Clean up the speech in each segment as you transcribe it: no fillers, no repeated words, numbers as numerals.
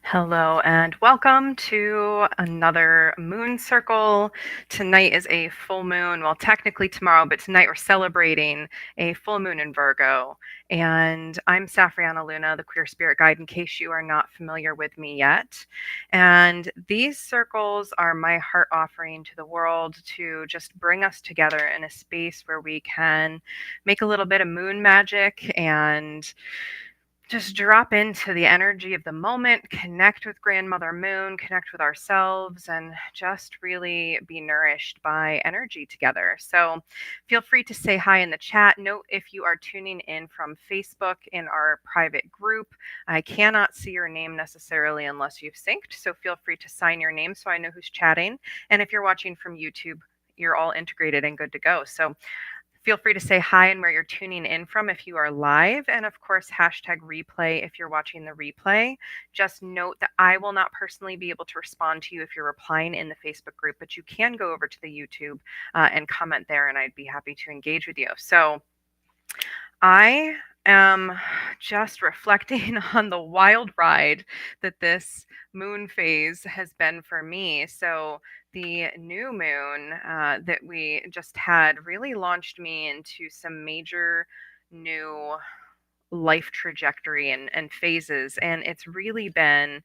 Hello and welcome to another moon circle. Tonight is a full moon. Well, technically tomorrow, but tonight we're celebrating a full moon in Virgo. And I'm Safrianna Lughna, the queer spirit guide, in case you are not familiar with me yet. And these circles are my heart offering to the world to just bring us together in a space where we can make a little bit of moon magic and just drop into the energy of the moment, connect with Grandmother Moon, connect with ourselves, and just really be nourished by energy together. So feel free to say hi in the chat. Note if you are tuning in from Facebook in our private group, I cannot see your name necessarily unless you've synced. So feel free to sign your name so I know who's chatting. And if you're watching from YouTube, you're all integrated and good to go. So feel free to say hi and where you're tuning in from if you are live. And of course, hashtag replay if you're watching the replay. Just note that I will not personally be able to respond to you if you're replying in the Facebook group, but you can go over to the YouTube and comment there, and I'd be happy to engage with you. So I am just reflecting on the wild ride that this moon phase has been for me. So, the new moon that we just had really launched me into some major new life trajectory and phases. And it's really been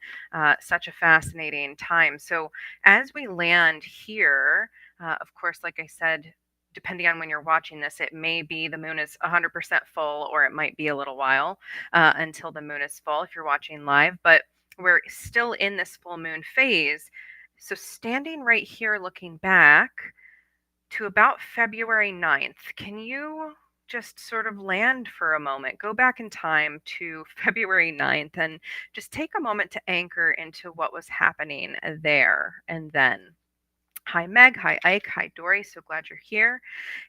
such a fascinating time. So, as we land here, of course, like I said, depending on when you're watching this, it may be the moon is 100% full, or it might be a little while until the moon is full if you're watching live. But we're still in this full moon phase. So, standing right here looking back to about February 9th, can you just sort of land for a moment? Go back in time to February 9th and just take a moment to anchor into what was happening there and then. Hi, Meg. Hi, Ike. Hi, Dory. So glad you're here.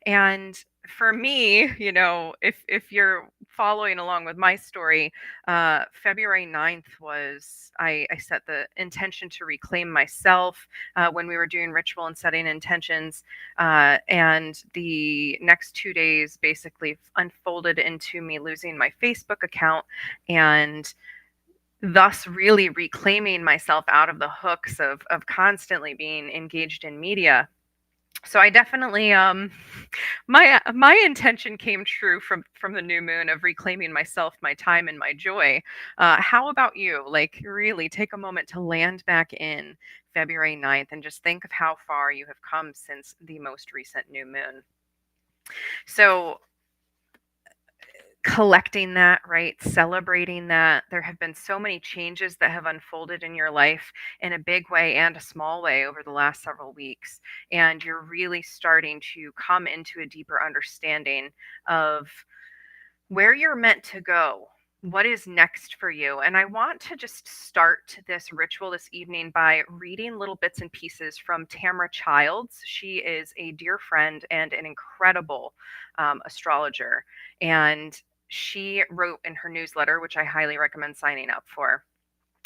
And for me, if you're following along with my story, February 9th was I set the intention to reclaim myself when we were doing ritual and setting intentions. And the next 2 days basically unfolded into me losing my Facebook account and thus really reclaiming myself out of the hooks of constantly being engaged in media. So I definitely my intention came true from the new moon of reclaiming myself, my time, and my joy. How about you? Like, really take a moment to land back in February 9th and just think of how far you have come since the most recent new moon. So collecting that, right? Celebrating that. There have been so many changes that have unfolded in your life in a big way and a small way over the last several weeks. And you're really starting to come into a deeper understanding of where you're meant to go. What is next for you? And I want to just start this ritual this evening by reading little bits and pieces from Tamara Childs. She is a dear friend and an incredible astrologer. And she wrote in her newsletter, which I highly recommend signing up for,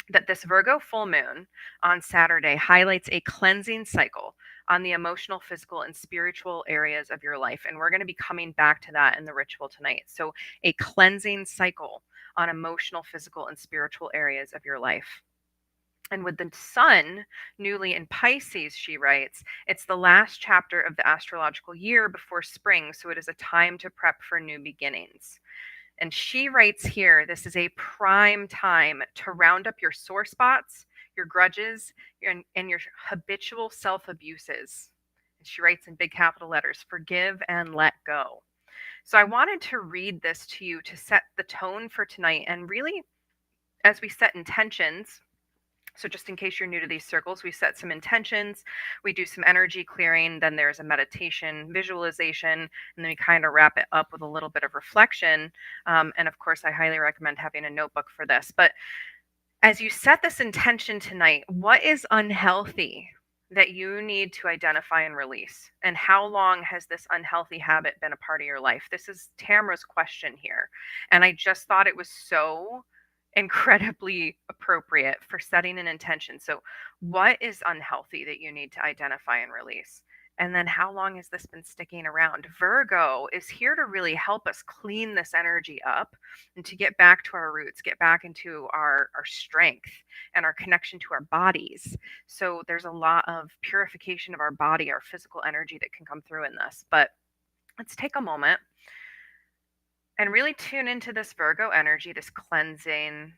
that this Virgo full moon on Saturday highlights a cleansing cycle on the emotional, physical, and spiritual areas of your life. And we're going to be coming back to that in the ritual tonight. So, a cleansing cycle on emotional, physical, and spiritual areas of your life. And with the sun newly in Pisces, she writes, it's the last chapter of the astrological year before spring. So, it is a time to prep for new beginnings. And she writes here, this is a prime time to round up your sore spots, your grudges, and your habitual self abuses. And she writes in big capital letters, forgive and let go. So I wanted to read this to you to set the tone for tonight. And really, as we set intentions, so just in case you're new to these circles, we set some intentions, we do some energy clearing, then there's a meditation, visualization, and then we kind of wrap it up with a little bit of reflection. And of course, I highly recommend having a notebook for this. But as you set this intention tonight, what is unhealthy? that you need to identify and release? And how long has this unhealthy habit been a part of your life? This is Tamara's question here. And I just thought it was so incredibly appropriate for setting an intention. So, what is unhealthy that you need to identify and release? And then, how long has this been sticking around? Virgo is here to really help us clean this energy up and to get back to our roots, get back into our strength and our connection to our bodies. So there's a lot of purification of our body, our physical energy that can come through in this. But let's take a moment and really tune into this Virgo energy, this cleansing,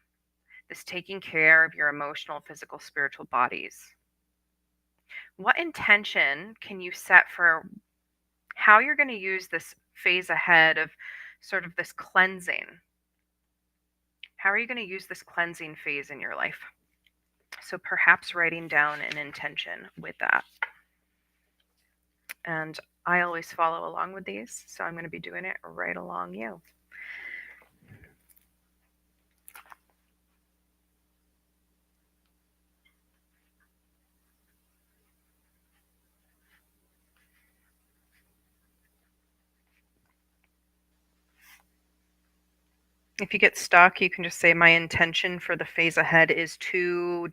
this taking care of your emotional, physical, spiritual bodies. What intention can you set for how you're going to use this phase ahead of sort of this cleansing? How are you going to use this cleansing phase in your life? So perhaps writing down an intention with that. And I always follow along with these, so I'm going to be doing it right along you. If you get stuck, you can just say, my intention for the phase ahead is to ...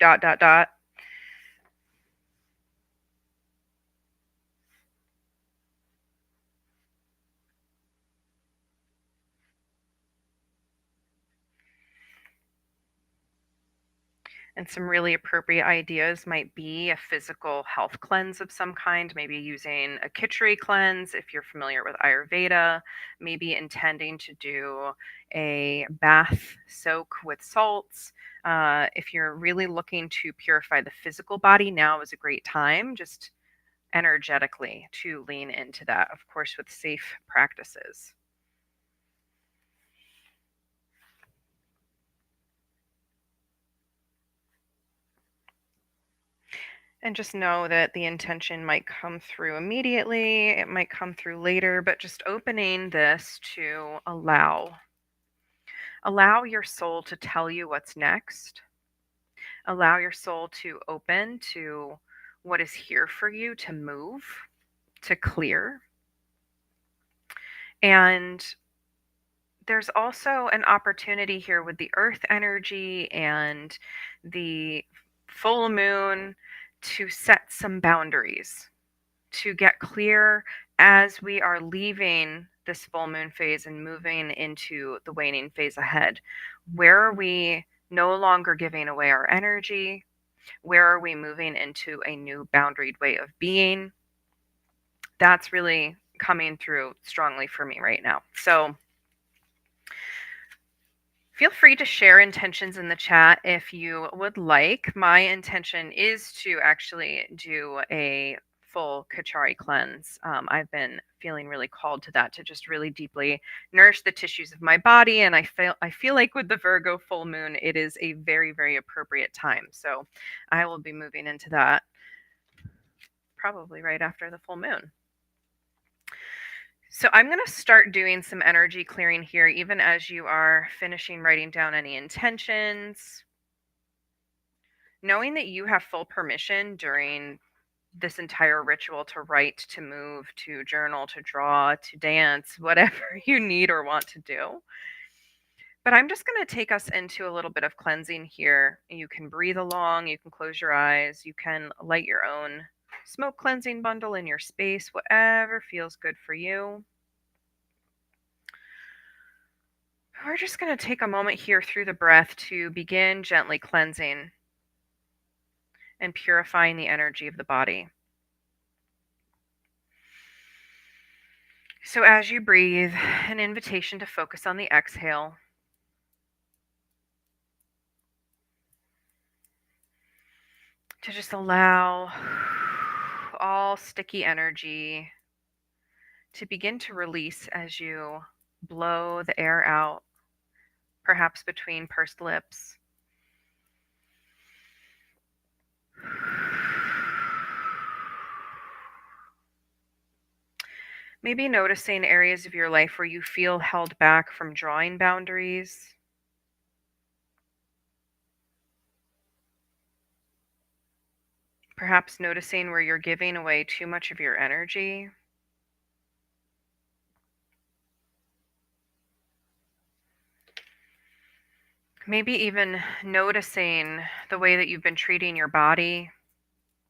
And some really appropriate ideas might be a physical health cleanse of some kind, maybe using a Khichdi cleanse if you're familiar with Ayurveda, maybe intending to do a bath soak with salts. If you're really looking to purify the physical body, now is a great time, just energetically, to lean into that, of course, with safe practices. And just know that the intention might come through immediately, it might come through later, but just opening this to allow your soul to tell you what's next. Allow your soul to open to what is here for you to move, to clear. And there's also an opportunity here with the earth energy and the full moon to set some boundaries, to get clear as we are leaving this full moon phase and moving into the waning phase ahead. Where are we no longer giving away our energy? Where are we moving into a new boundaried way of being? That's really coming through strongly for me right now. So feel free to share intentions in the chat if you would like. My intention is to actually do a full Khichdi cleanse. I've been feeling really called to that, to just really deeply nourish the tissues of my body, and I feel like with the Virgo full moon, it is a very, very appropriate time. So I will be moving into that probably right after the full moon. So I'm going to start doing some energy clearing here, even as you are finishing writing down any intentions. Knowing that you have full permission during this entire ritual to write, to move, to journal, to draw, to dance, whatever you need or want to do. But I'm just going to take us into a little bit of cleansing here. You can breathe along, you can close your eyes, you can light your own smoke cleansing bundle in your space, whatever feels good for you. We're just going to take a moment here through the breath to begin gently cleansing and purifying the energy of the body. So as you breathe, an invitation to focus on the exhale. To just allow all sticky energy to begin to release as you blow the air out, perhaps between pursed lips. Maybe noticing areas of your life where you feel held back from drawing boundaries. Perhaps noticing where you're giving away too much of your energy. Maybe even noticing the way that you've been treating your body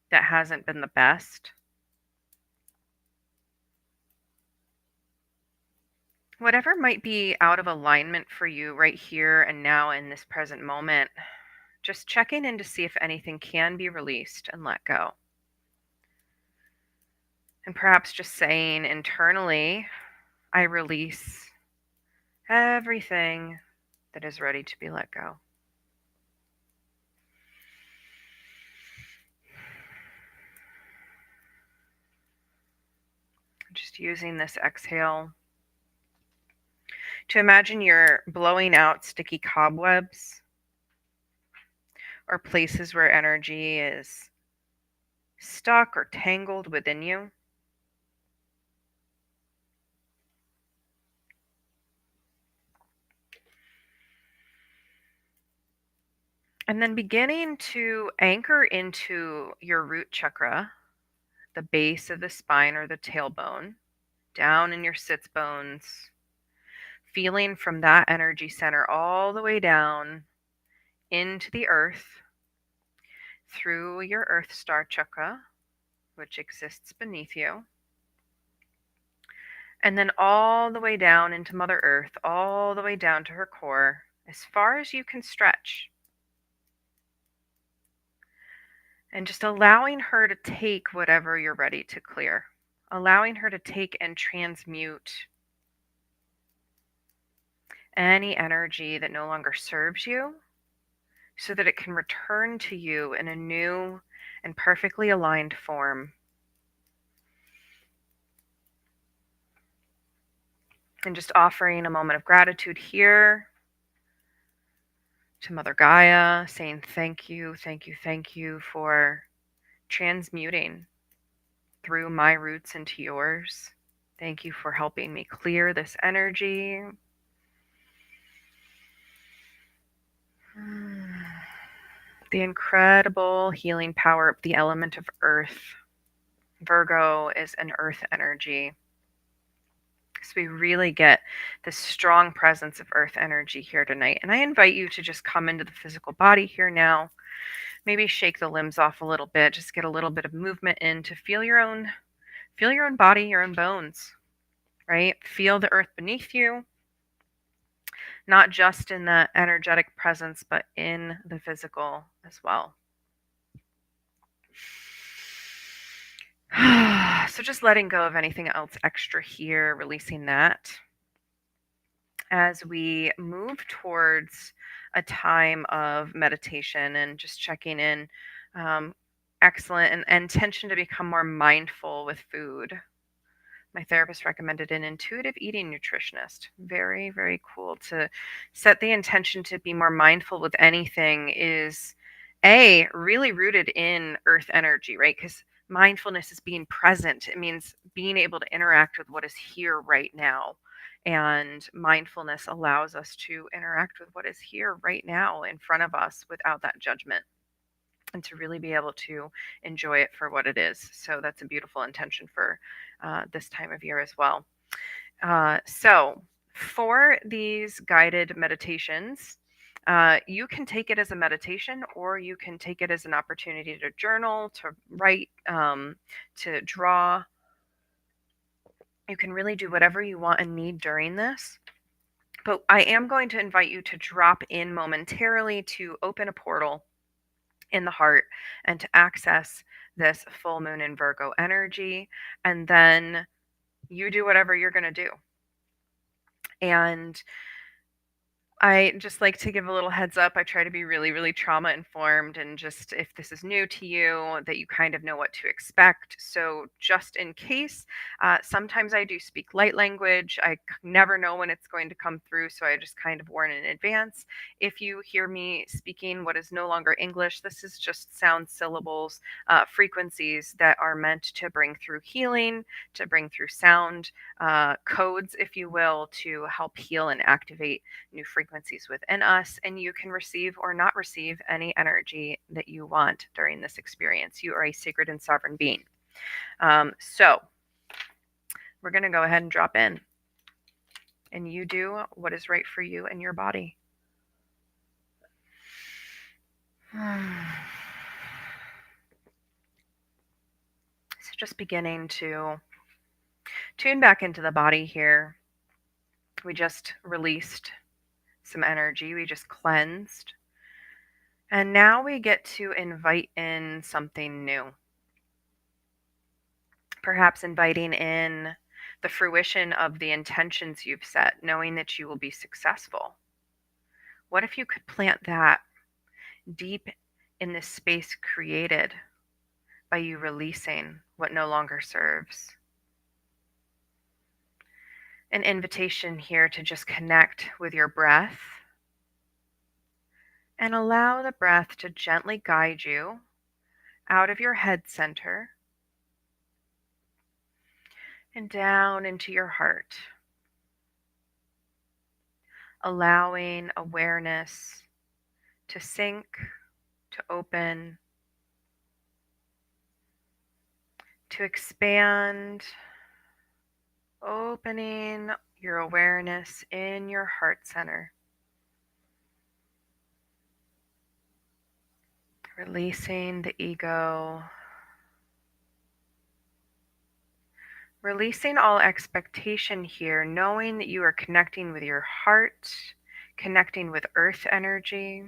that hasn't been the best. Whatever might be out of alignment for you right here and now in this present moment, just checking in to see if anything can be released and let go. And perhaps just saying internally, I release everything that is ready to be let go. Just using this exhale to imagine you're blowing out sticky cobwebs or places where energy is stuck or tangled within you. And then beginning to anchor into your root chakra, the base of the spine or the tailbone, down in your sits bones, feeling from that energy center all the way down into the earth, through your earth star chakra, which exists beneath you, and then all the way down into Mother Earth, all the way down to her core, as far as you can stretch. And just allowing her to take whatever you're ready to clear, allowing her to take and transmute any energy that no longer serves you so that it can return to you in a new and perfectly aligned form. And just offering a moment of gratitude here to Mother Gaia, saying thank you, thank you, thank you for transmuting through my roots into yours. Thank you for helping me clear this energy. The incredible healing power of the element of earth. Virgo is an earth energy. So we really get this strong presence of earth energy here tonight. And I invite you to just come into the physical body here now. Maybe shake the limbs off a little bit, just get a little bit of movement in to feel your own body, your own bones, right? Feel the earth beneath you, not just in that energetic presence, but in the physical as well. So just letting go of anything else extra here, releasing that as we move towards a time of meditation and just checking in. Excellent. And intention to become more mindful with food. My therapist recommended an intuitive eating nutritionist. Very, very cool. To set the intention to be more mindful with anything is really rooted in earth energy, right? Because mindfulness is being present. It means being able to interact with what is here right now. And mindfulness allows us to interact with what is here right now in front of us without that judgment, and to really be able to enjoy it for what it is. So that's a beautiful intention for this time of year as well. So for these guided meditations, you can take it as a meditation, or you can take it as an opportunity to journal, to write, to draw. You can really do whatever you want and need during this. But I am going to invite you to drop in momentarily to open a portal in the heart and to access this full moon in Virgo energy. And then you do whatever you're going to do. And I just like to give a little heads up. I try to be really, really trauma informed, and just if this is new to you, that you kind of know what to expect. So, just in case, sometimes I do speak light language. Never know when it's going to come through, so I just kind of warn in advance. If you hear me speaking what is no longer English, this is just sound syllables, frequencies that are meant to bring through healing, to bring through sound codes, if you will, to help heal and activate new frequencies frequencies within us, and you can receive or not receive any energy that you want during this experience. You are a sacred and sovereign being. So we're going to go ahead and drop in, and you do what is right for you and your body. So just beginning to tune back into the body here. We just released some energy, we just cleansed. And now we get to invite in something new. Perhaps inviting in the fruition of the intentions you've set, knowing that you will be successful. What if you could plant that deep in this space created by you releasing what no longer serves? An invitation here to just connect with your breath and allow the breath to gently guide you out of your head center and down into your heart, allowing awareness to sink, to open, to expand, opening your awareness in your heart center. Releasing the ego, releasing all expectation here, knowing that you are connecting with your heart, connecting with earth energy.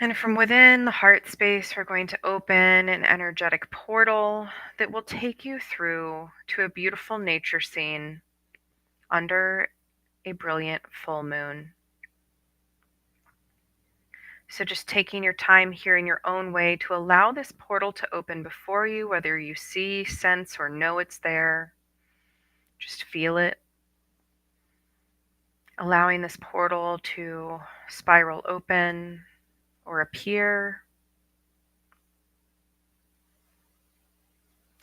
And from within the heart space, we're going to open an energetic portal that will take you through to a beautiful nature scene under a brilliant full moon. So just taking your time here in your own way to allow this portal to open before you, whether you see, sense, or know it's there. Just feel it. Allowing this portal to spiral open or appear.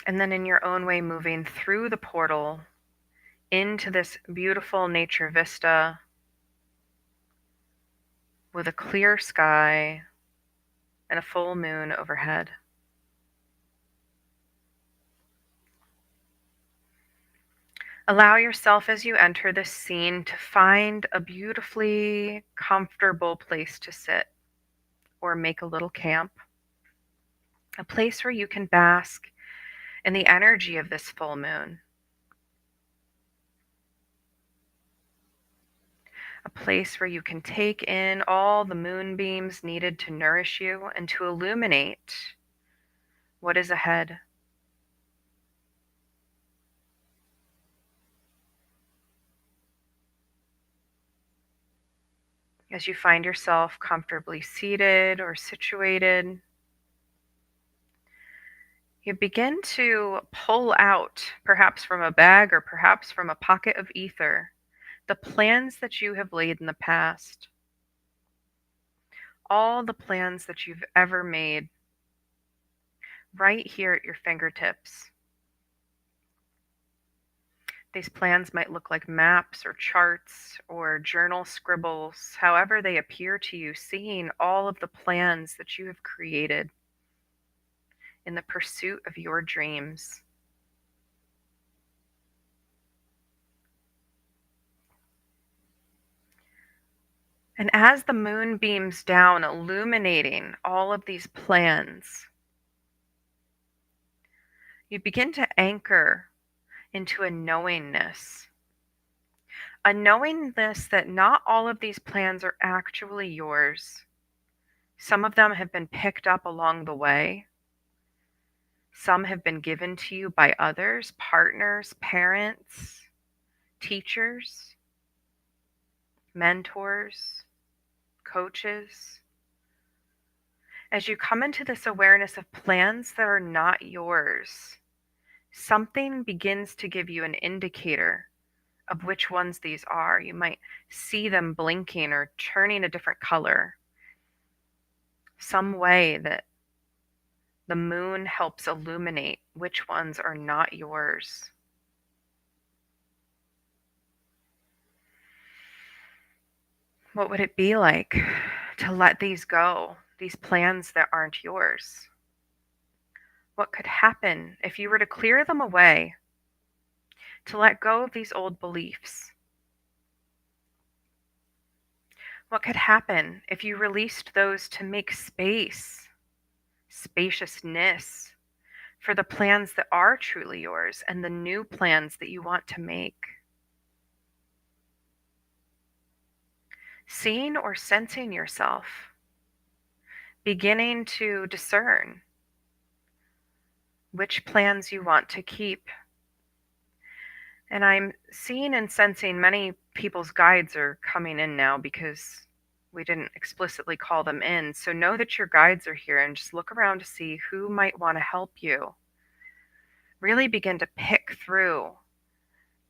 And then in your own way, moving through the portal into this beautiful nature vista with a clear sky and a full moon overhead. Allow yourself as you enter this scene to find a beautifully comfortable place to sit or make a little camp, a place where you can bask in the energy of this full moon, a place where you can take in all the moonbeams needed to nourish you and to illuminate what is ahead. As you find yourself comfortably seated or situated, you begin to pull out, perhaps from a bag or perhaps from a pocket of ether, the plans that you have laid in the past. All the plans that you've ever made right here at your fingertips. These plans might look like maps or charts or journal scribbles, however they appear to you, seeing all of the plans that you have created in the pursuit of your dreams. And as the moon beams down, illuminating all of these plans, you begin to anchor into a knowingness that not all of these plans are actually yours. Some of them have been picked up along the way. Some have been given to you by others, partners, parents, teachers, mentors, coaches. As you come into this awareness of plans that are not yours, something begins to give you an indicator of which ones these are. You might see them blinking or turning a different color. Some way that the moon helps illuminate which ones are not yours. What would it be like to let these go, these plans that aren't yours? What could happen if you were to clear them away, to let go of these old beliefs? What could happen if you released those to make space, spaciousness for the plans that are truly yours and the new plans that you want to make? Seeing or sensing yourself, beginning to discern which plans you want to keep. And I'm seeing and sensing many people's guides are coming in now because we didn't explicitly call them in. So know that your guides are here and just look around to see who might want to help you. Really begin to pick through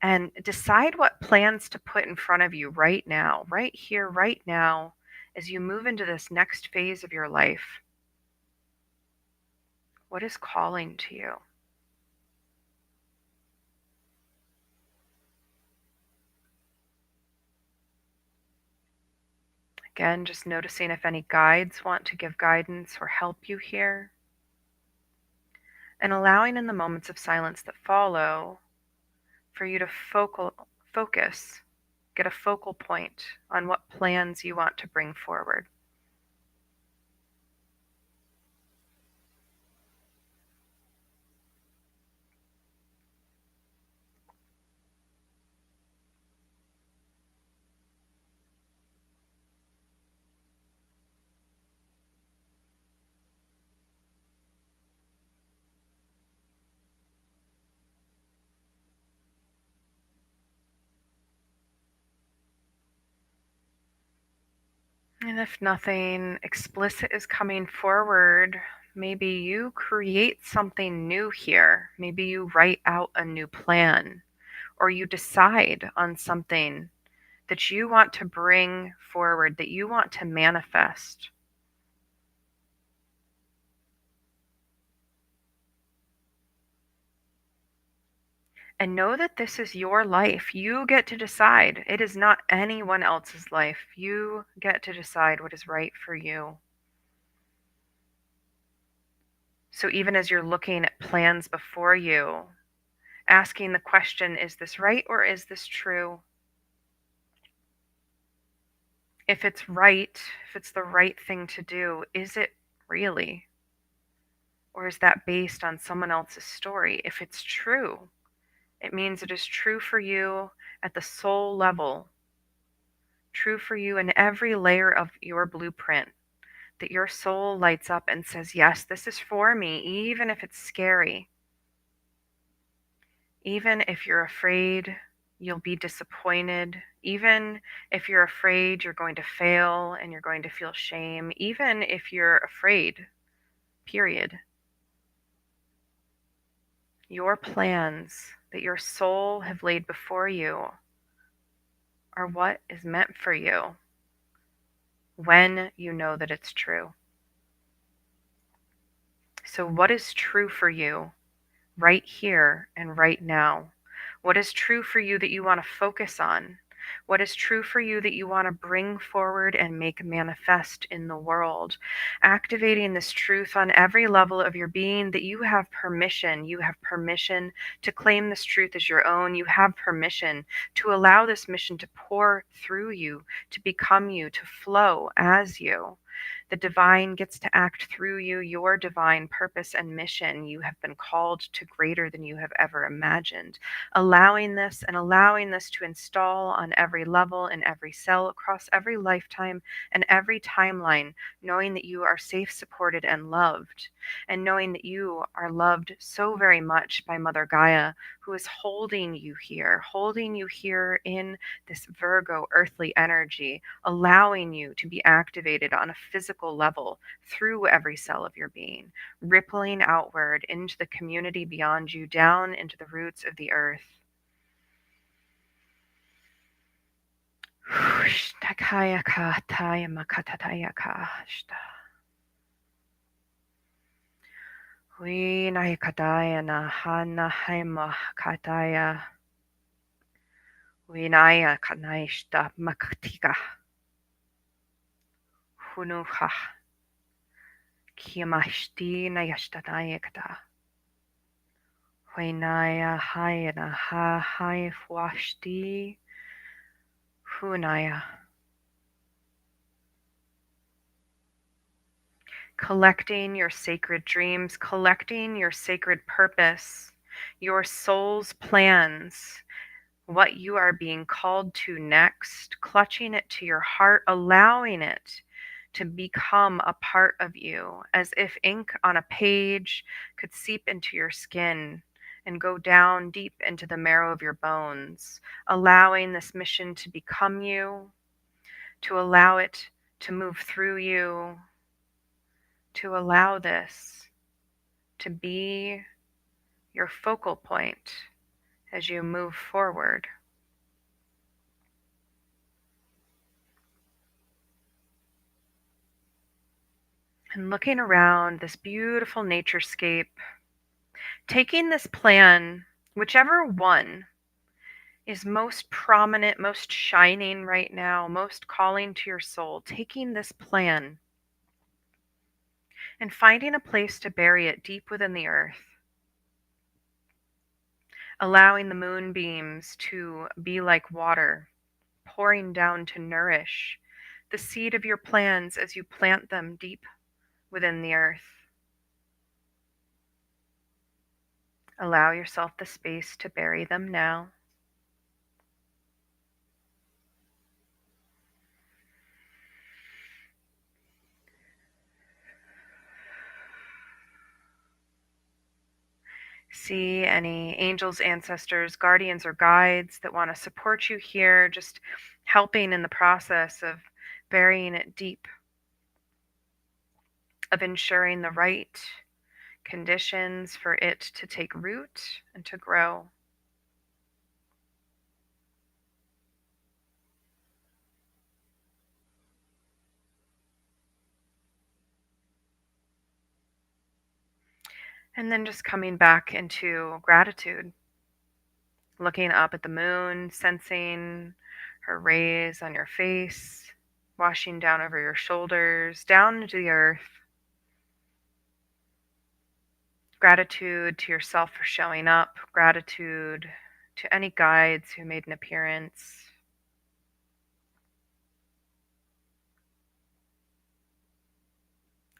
and decide what plans to put in front of you right now, right here, right now, as you move into this next phase of your life. What is calling to you? Again, just noticing if any guides want to give guidance or help you here. And allowing in the moments of silence that follow for you to focus, get a focal point on what plans you want to bring forward. And if nothing explicit is coming forward, maybe you create something new here. Maybe you write out a new plan, or you decide on something that you want to bring forward, that you want to manifest. And know that this is your life. You get to decide. It is not anyone else's life. You get to decide what is right for you. So even as you're looking at plans before you, asking the question, is this right or is this true? If it's right, if it's the right thing to do, is it really? Or is that based on someone else's story? If it's true, it means it is true for you at the soul level, true for you in every layer of your blueprint, that your soul lights up and says, yes, this is for me, even if it's scary. Even if you're afraid you'll be disappointed, even if you're afraid you're going to fail and you're going to feel shame, even if you're afraid, period. Your plans that your soul have laid before you are what is meant for you when you know that it's true. So, what is true for you right here and right now? What is true for you that you want to focus on? What is true for you that you want to bring forward and make manifest in the world? Activating this truth on every level of your being that you have permission. You have permission to claim this truth as your own. You have permission to allow this mission to pour through you, to become you, to flow as you. The divine gets to act through you, your divine purpose and mission. You have been called to greater than you have ever imagined. Allowing this to install on every level, in every cell, across every lifetime and every timeline, knowing that you are safe, supported, and loved, and knowing that you are loved so very much by Mother Gaia, who is holding you here in this Virgo earthly energy, allowing you to be activated on a physical level through every cell of your being, rippling outward into the community beyond you, down into the roots of the earth. Winaya kanaishta maktika. hunuha kiamashti nayashtanayakta. Huinaya hayana ha hai fuashti hunaya. Collecting your sacred dreams, collecting your sacred purpose, your soul's plans, what you are being called to next, clutching it to your heart, allowing it to become a part of you, as if ink on a page could seep into your skin and go down deep into the marrow of your bones, allowing this mission to become you, to allow it to move through you, to allow this to be your focal point as you move forward. And looking around this beautiful naturescape, taking this plan, whichever one is most prominent, most shining right now, most calling to your soul, taking this plan and finding a place to bury it deep within the earth, allowing the moonbeams to be like water, pouring down to nourish the seed of your plans as you plant them deep within the earth. Allow yourself the space to bury them now. See any angels, ancestors, guardians, or guides that want to support you here, just helping in the process of burying it deep, of ensuring the right conditions for it to take root and to grow. And then just coming back into gratitude, looking up at the moon, sensing her rays on your face, washing down over your shoulders, down into the earth. Gratitude to yourself for showing up, gratitude to any guides who made an appearance.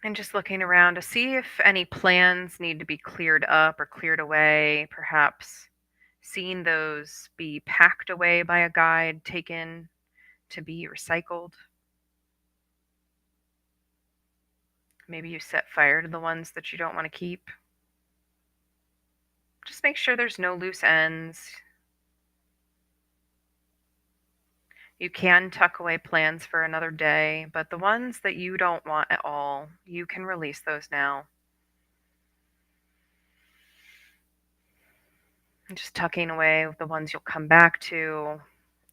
And just looking around to see if any plans need to be cleared up or cleared away, perhaps seeing those be packed away by a guide, taken to be recycled. Maybe you set fire to the ones that you don't want to keep. Just make sure there's no loose ends. You can tuck away plans for another day, but the ones that you don't want at all, you can release those now. And just tucking away the ones you'll come back to.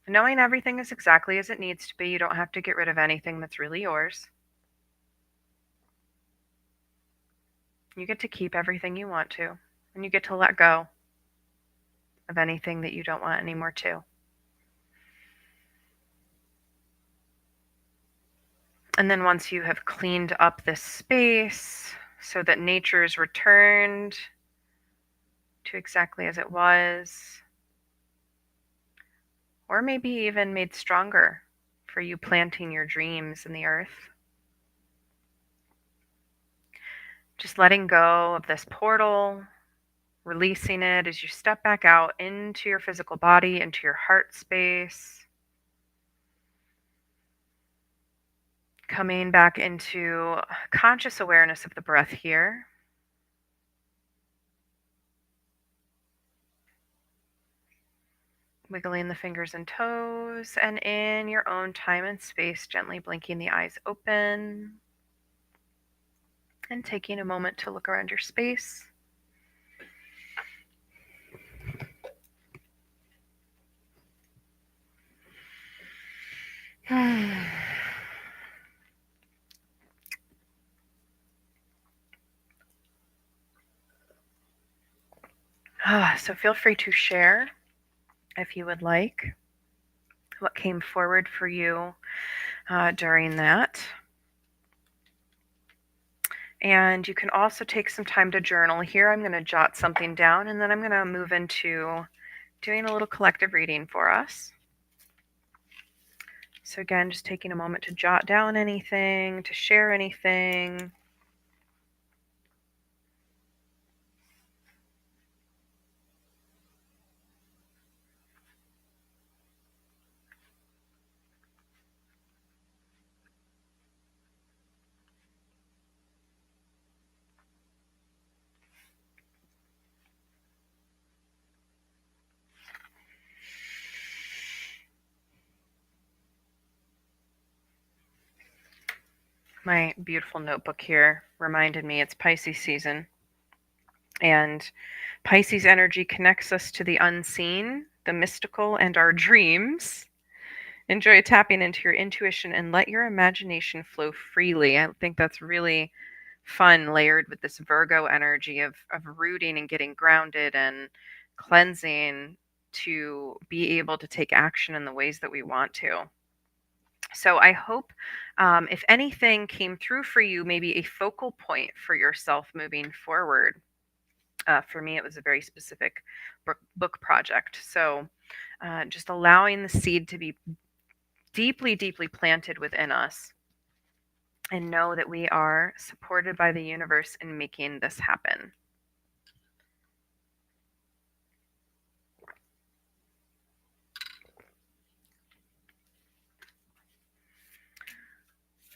Knowing everything is exactly as it needs to be, you don't have to get rid of anything that's really yours. You get to keep everything you want to, and you get to let go of anything that you don't want anymore too. And then once you have cleaned up this space so that nature is returned to exactly as it was, or maybe even made stronger for you planting your dreams in the earth, just letting go of this portal, releasing it as you step back out into your physical body, into your heart space. Coming back into conscious awareness of the breath here. Wiggling the fingers and toes, and in your own time and space, gently blinking the eyes open. And taking a moment to look around your space. So feel free to share, if you would like, what came forward for you during that. And you can also take some time to journal here. I'm going to jot something down and then I'm going to move into doing a little collective reading for us. So, again, just taking a moment to jot down anything, to share anything. My beautiful notebook here reminded me it's Pisces season. And Pisces energy connects us to the unseen, the mystical, and our dreams. Enjoy tapping into your intuition and let your imagination flow freely. I think that's really fun, layered with this Virgo energy of rooting and getting grounded and cleansing to be able to take action in the ways that we want to. So I hope, if anything came through for you, maybe a focal point for yourself moving forward. For me, it was a very specific book project. So just allowing the seed to be deeply, deeply planted within us and know that we are supported by the universe in making this happen.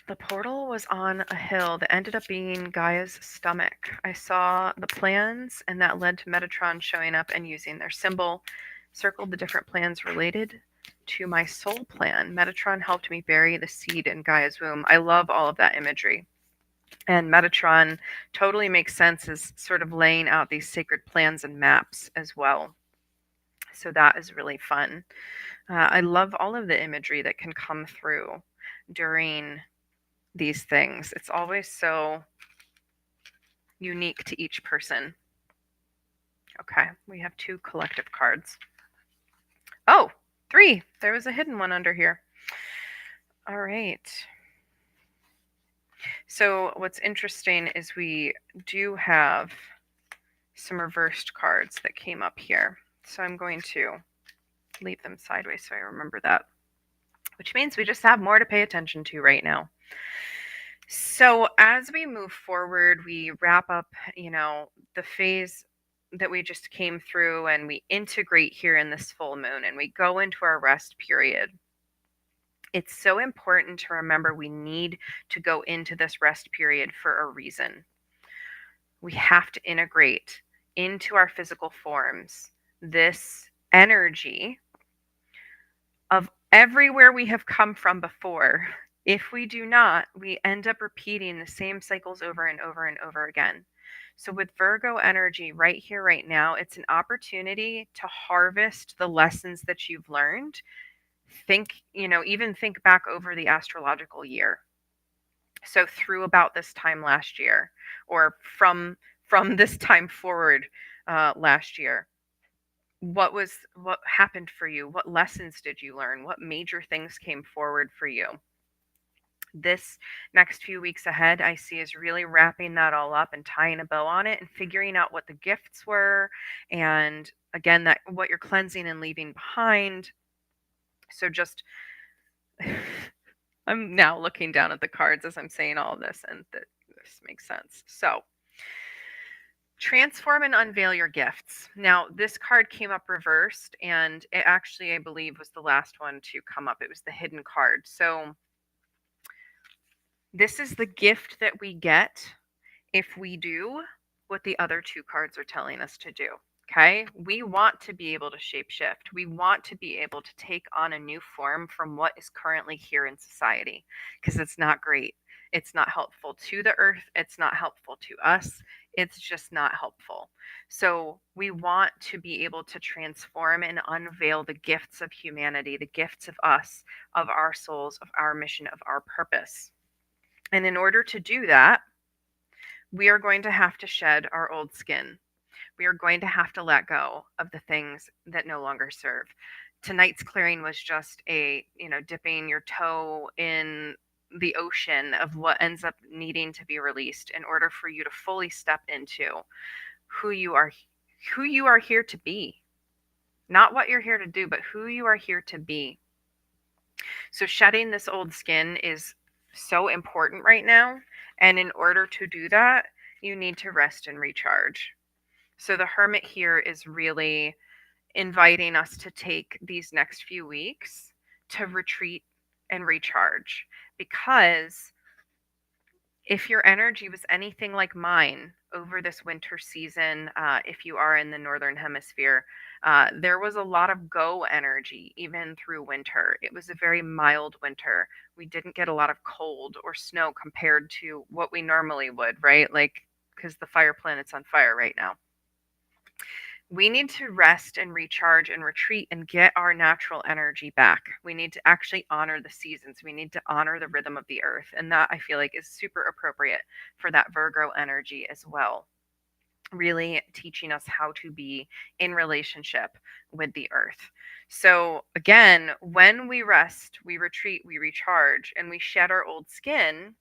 The portal was on a hill that ended up being Gaia's stomach. I saw the plans, and that led to Metatron showing up and using their symbol. Circled the different plans related to my soul plan. Metatron helped me bury the seed in Gaia's womb. I love all of that imagery. And Metatron totally makes sense as sort of laying out these sacred plans and maps as well. So that is really fun. I love all of the imagery that can come through during these things. It's always so unique to each person. Okay, we have 2 collective cards. Oh, 3. There was a hidden one under here. All right. So what's interesting is we do have some reversed cards that came up here. So I'm going to leave them sideways so I remember that, which means we just have more to pay attention to right now. So as we move forward, we wrap up, the phase that we just came through and we integrate here in this full moon and we go into our rest period. It's so important to remember we need to go into this rest period for a reason. We have to integrate into our physical forms this energy of everywhere we have come from before. If we do not, we end up repeating the same cycles over and over and over again. So, with Virgo energy right here, right now, it's an opportunity to harvest the lessons that you've learned. Even think back over the astrological year. So, through about this time last year, or from this time forward last year, what happened for you? What lessons did you learn? What major things came forward for you? This next few weeks ahead, I see is really wrapping that all up and tying a bow on it and figuring out what the gifts were, and again, that what you're cleansing and leaving behind. So just I'm now looking down at the cards as I'm saying all of this, and this makes sense. So transform and unveil your gifts. Now, this card came up reversed, and it actually, I believe, was the last one to come up. It was the hidden card. So this is the gift that we get if we do what the other 2 cards are telling us to do. Okay, we want to be able to shapeshift. We want to be able to take on a new form from what is currently here in society, because it's not great. It's not helpful to the earth. It's not helpful to us. It's just not helpful. So we want to be able to transform and unveil the gifts of humanity, the gifts of us, of our souls, of our mission, of our purpose. And in order to do that, we are going to have to shed our old skin. We are going to have to let go of the things that no longer serve. Tonight's clearing was just dipping your toe in the ocean of what ends up needing to be released in order for you to fully step into who you are who you are here to be. Not what you're here to do, but who you are here to be. So shedding this old skin is so important right now, and in order to do that, you need to rest and recharge. So the hermit here is really inviting us to take these next few weeks to retreat and recharge, because if your energy was anything like mine over this winter season, if you are in the northern hemisphere, there was a lot of go energy even through winter. It was a very mild winter. We didn't get a lot of cold or snow compared to what we normally would, right? Like, because the fire planet's on fire right now. We need to rest and recharge and retreat and get our natural energy back. We need to actually honor the seasons. We need to honor the rhythm of the earth. And that I feel like is super appropriate for that Virgo energy as well. Really teaching us how to be in relationship with the earth. So, again, when we rest, we retreat, we recharge, and we shed our old skin,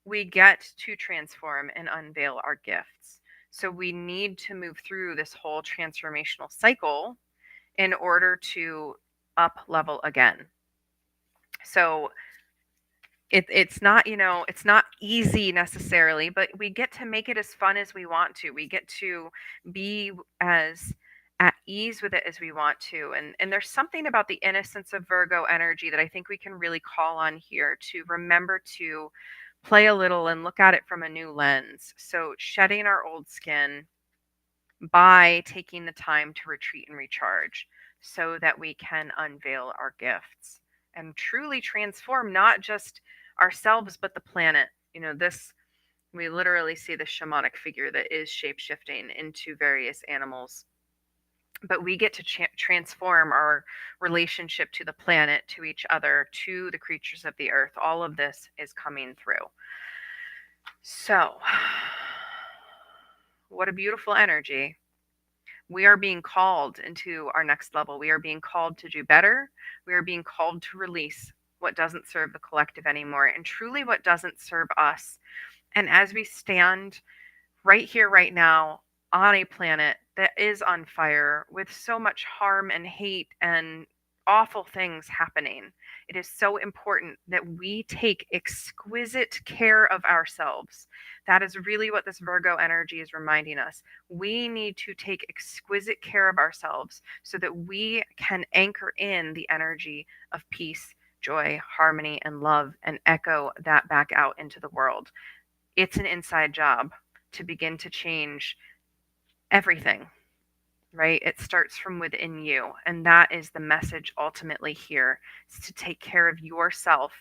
we get to transform and unveil our gifts. So we need to move through this whole transformational cycle in order to up level again. So it's not, it's not easy necessarily, but we get to make it as fun as we want to. We get to be as at ease with it as we want to. And there's something about the innocence of Virgo energy that I think we can really call on here to remember to play a little and look at it from a new lens. So shedding our old skin by taking the time to retreat and recharge so that we can unveil our gifts and truly transform not just ourselves but the planet. This, we literally see the shamanic figure that is shape shifting into various animals, but we get to transform our relationship to the planet, to each other, to the creatures of the earth. All of this is coming through. So what a beautiful energy. We are being called into our next level. We are being called to do better. We are being called to release what doesn't serve the collective anymore and truly what doesn't serve us. And as we stand right here, right now, on a planet that is on fire with so much harm and hate and awful things happening, it is so important that we take exquisite care of ourselves. That is really what this Virgo energy is reminding us. We need to take exquisite care of ourselves so that we can anchor in the energy of peace, joy, harmony, and love and echo that back out into the world. It's an inside job to begin to change everything, right? It starts from within you. And that is the message ultimately here, is to take care of yourself.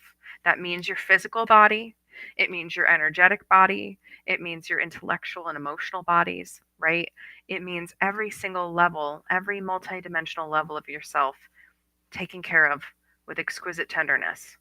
That means your physical body. It means your energetic body. It means your intellectual and emotional bodies, right? It means every single level, every multidimensional level of yourself taken care of with exquisite tenderness.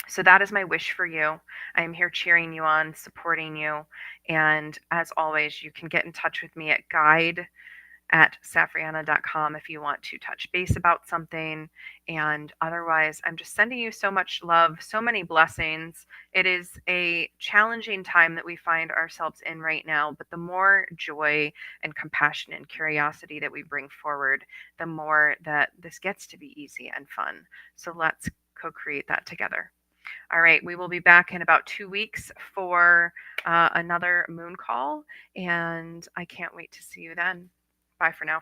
So that is my wish for you. I am here cheering you on, supporting you. And as always, you can get in touch with me at guide@safrianna.com if you want to touch base about something. And otherwise, I'm just sending you so much love, so many blessings. It is a challenging time that we find ourselves in right now, but the more joy and compassion and curiosity that we bring forward, the more that this gets to be easy and fun. So let's co-create that together. All right, we will be back in about 2 weeks for another moon call, and I can't wait to see you then. Bye for now.